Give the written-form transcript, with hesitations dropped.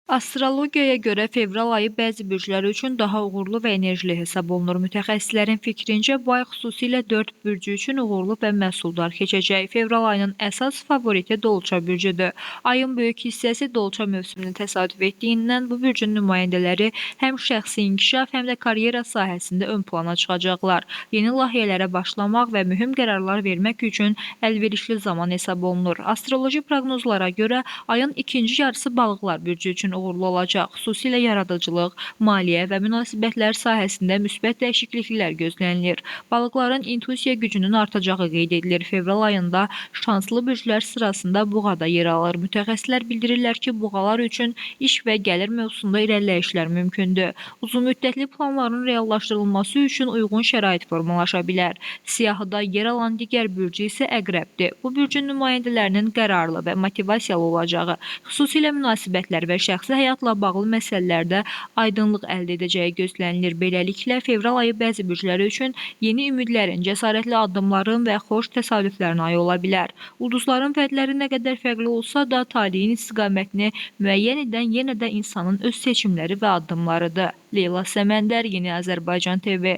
Astrologiyaya görə fevral ayı bəzi bürclər üçün daha uğurlu və enerjili hesab olunur. Mütəxəssislərin fikrincə, bu ay xüsusilə 4 bürcü üçün uğurlu və məhsuldar keçəcək. Fevral ayının əsas favoriti Dolça bürcüdür. Ayın böyük hissəsi Dolça mövsümünə təsadüf etdiyindən bu bürcün nümayəndələri həm şəxsi inkişaf, həm də karyera sahəsində ön plana çıxacaqlar. Yeni layihələrə başlamaq və mühüm qərarlar vermək üçün əlverişli zaman hesab olunur. Astroloji proqnozlara görə ayın ikinci yarısı balıqlar bürcü üçün uğurlu olacaq. Xüsusilə yaradıcılıq, maliyyə və münasibətlər sahəsində müsbət dəyişikliklər gözlənilir. Balıqların intuisiya gücünün artacağı qeyd edilir. Fevral ayında şanslı bürclər sırasında buğa da yer alır. Mütəxəssislər bildirirlər ki, buğalar üçün iş və gəlir mövzusunda irəliləyişlər mümkündür. Uzunmüddətli planların reallaşdırılması üçün uyğun şərait formalaşa bilər. Siyahıda yer alan digər bürcü isə əqrəbdir. Bu bürcün nümayəndələrinin qərarlı və motivasiyalı olacağı, xüsusilə münasibətlər və şəxsi həyatla bağlı məsələlərdə aydınlıq əldə edəcəyi gözlənilir. Beləliklə, fevral ayı bəzi bürclər üçün yeni ümidlərin, cəsarətli addımların və xoş təsadüflərin ayı ola bilər. Ulduzların fərdləri nə qədər fərqli olsa da, taleyin istiqamətini müəyyən edən yenə də insanın öz seçimləri və addımlarıdır. Leyla Səməndər, Yeni Azərbaycan TV.